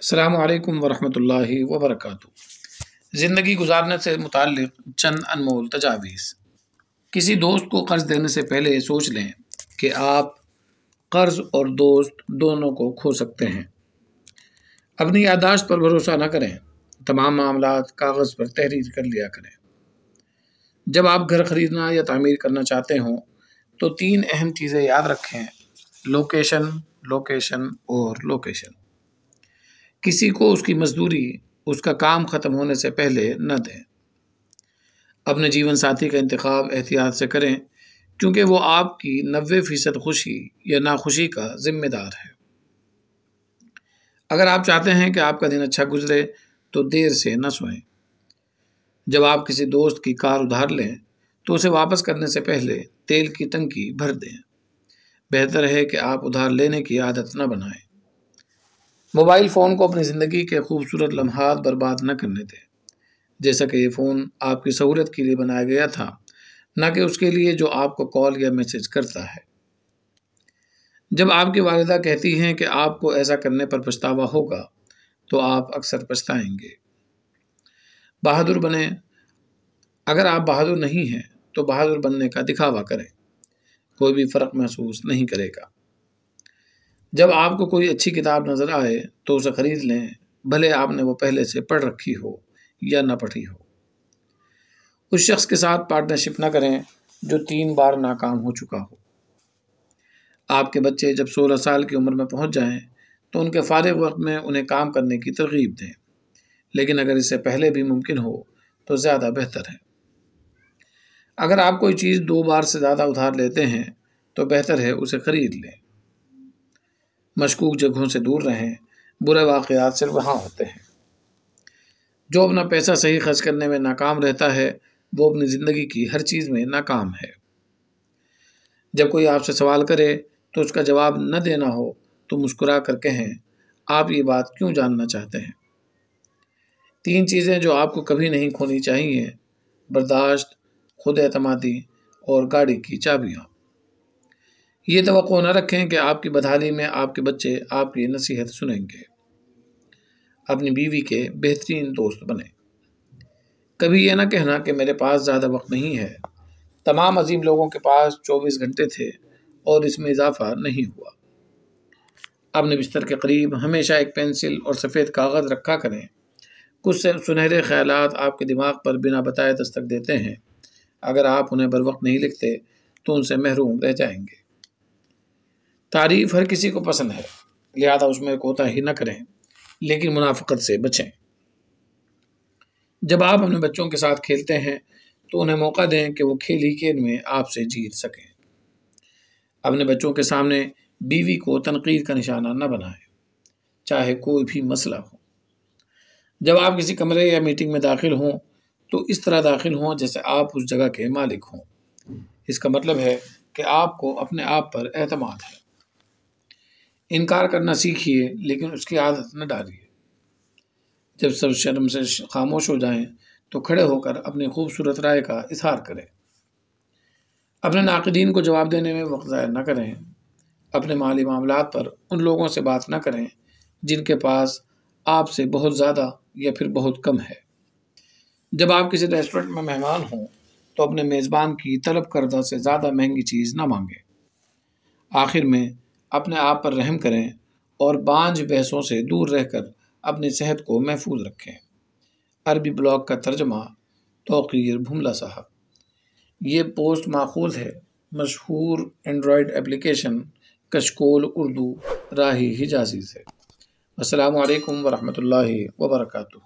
السلام علیکم ورحمۃ اللہ وبرکاتہ۔ زندگی گزارنے سے متعلق چند انمول تجاویز۔ کسی دوست کو قرض دینے سے پہلے سوچ لیں کہ آپ قرض اور دوست دونوں کو کھو سکتے ہیں۔ اپنی یادداشت پر بھروسہ نہ کریں، تمام معاملات کاغذ پر تحریر کر لیا کریں۔ جب آپ گھر خریدنا یا تعمیر کرنا چاہتے ہوں تو 3 اہم چیزیں یاد رکھیں: لوکیشن، لوکیشن اور لوکیشن۔ کسی کو اس کی مزدوری اس کا کام ختم ہونے سے پہلے نہ دیں۔ اپنے جیون ساتھی کا انتخاب احتیاط سے کریں کیونکہ وہ آپ کی 90% خوشی یا ناخوشی کا ذمہ دار ہے۔ اگر آپ چاہتے ہیں کہ آپ کا دن اچھا گزرے تو دیر سے نہ سوئیں۔ جب آپ کسی دوست کی کار ادھار لیں تو اسے واپس کرنے سے پہلے تیل کی ٹنکی بھر دیں۔ بہتر ہے کہ آپ ادھار لینے کی عادت نہ بنائیں۔ موبائل فون کو اپنی زندگی کے خوبصورت لمحات برباد نہ کرنے دیں، جیسا کہ یہ فون آپ کی سہولت کے لیے بنایا گیا تھا، نہ کہ اس کے لیے جو آپ کو کال یا میسج کرتا ہے۔ جب آپ کی والدہ کہتی ہیں کہ آپ کو ایسا کرنے پر پچھتاوا ہوگا تو آپ اکثر پچھتائیں گے۔ بہادر بنیں۔ اگر آپ بہادر نہیں ہیں تو بہادر بننے کا دکھاوا کریں، کوئی بھی فرق محسوس نہیں کرے گا۔ جب آپ کو کوئی اچھی کتاب نظر آئے تو اسے خرید لیں، بھلے آپ نے وہ پہلے سے پڑھ رکھی ہو یا نہ پڑھی ہو۔ اس شخص کے ساتھ پارٹنرشپ نہ کریں جو 3 بار ناکام ہو چکا ہو۔ آپ کے بچے جب 16 سال کی عمر میں پہنچ جائیں تو ان کے فارغ وقت میں انہیں کام کرنے کی ترغیب دیں، لیکن اگر اس سے پہلے بھی ممکن ہو تو زیادہ بہتر ہے۔ اگر آپ کوئی چیز 2 بار سے زیادہ ادھار لیتے ہیں تو بہتر ہے اسے خرید لیں۔ مشکوک جگہوں سے دور رہیں، برے واقعات صرف وہاں ہوتے ہیں۔ جو اپنا پیسہ صحیح خرچ کرنے میں ناکام رہتا ہے وہ اپنی زندگی کی ہر چیز میں ناکام ہے۔ جب کوئی آپ سے سوال کرے تو اس کا جواب نہ دینا ہو تو مسکرا کر کہیں، آپ یہ بات کیوں جاننا چاہتے ہیں؟ 3 چیزیں جو آپ کو کبھی نہیں کھونی چاہیے: برداشت، خود اعتمادی اور گاڑی کی چابیاں۔ یہ توقع نہ رکھیں کہ آپ کی بدحالی میں آپ کے بچے آپ کی نصیحت سنیں گے۔ اپنی بیوی کے بہترین دوست بنیں۔ کبھی یہ نہ کہنا کہ میرے پاس زیادہ وقت نہیں ہے۔ تمام عظیم لوگوں کے پاس 24 گھنٹے تھے اور اس میں اضافہ نہیں ہوا۔ اپنے بستر کے قریب ہمیشہ ایک پینسل اور سفید کاغذ رکھا کریں۔ کچھ سنہرے خیالات آپ کے دماغ پر بنا بتائے دستک دیتے ہیں۔ اگر آپ انہیں بر وقت نہیں لکھتے تو ان سے محروم رہ جائیں گے۔ تعریف ہر کسی کو پسند ہے، لہذا اس میں کوتاہی نہ کریں، لیکن منافقت سے بچیں۔ جب آپ اپنے بچوں کے ساتھ کھیلتے ہیں تو انہیں موقع دیں کہ وہ کھیل ہی کھیل میں آپ سے جیت سکیں۔ اپنے بچوں کے سامنے بیوی کو تنقید کا نشانہ نہ بنائیں، چاہے کوئی بھی مسئلہ ہو۔ جب آپ کسی کمرے یا میٹنگ میں داخل ہوں تو اس طرح داخل ہوں جیسے آپ اس جگہ کے مالک ہوں۔ اس کا مطلب ہے کہ آپ کو اپنے آپ پر اعتماد ہے۔ انکار کرنا سیکھیے لیکن اس کی عادت نہ ڈالیے۔ جب سب شرم سے خاموش ہو جائیں تو کھڑے ہو کر اپنی خوبصورت رائے کا اظہار کریں۔ اپنے ناقدین کو جواب دینے میں وقت ضائع نہ کریں۔ اپنے مالی معاملات پر ان لوگوں سے بات نہ کریں جن کے پاس آپ سے بہت زیادہ یا پھر بہت کم ہے۔ جب آپ کسی ریسٹورنٹ میں مہمان ہوں تو اپنے میزبان کی طلب کردہ سے زیادہ مہنگی چیز نہ مانگیں۔ آخر میں اپنے آپ پر رحم کریں اور بانجھ بحثوں سے دور رہ کر اپنی صحت کو محفوظ رکھیں۔ عربی بلاگ کا ترجمہ توقیر بھملہ صاحب۔ یہ پوسٹ ماخوذ ہے مشہور اینڈرائیڈ ایپلیکیشن کشکول اردو راہی حجازی سے۔ السلام علیکم ورحمۃ اللہ وبرکاتہ۔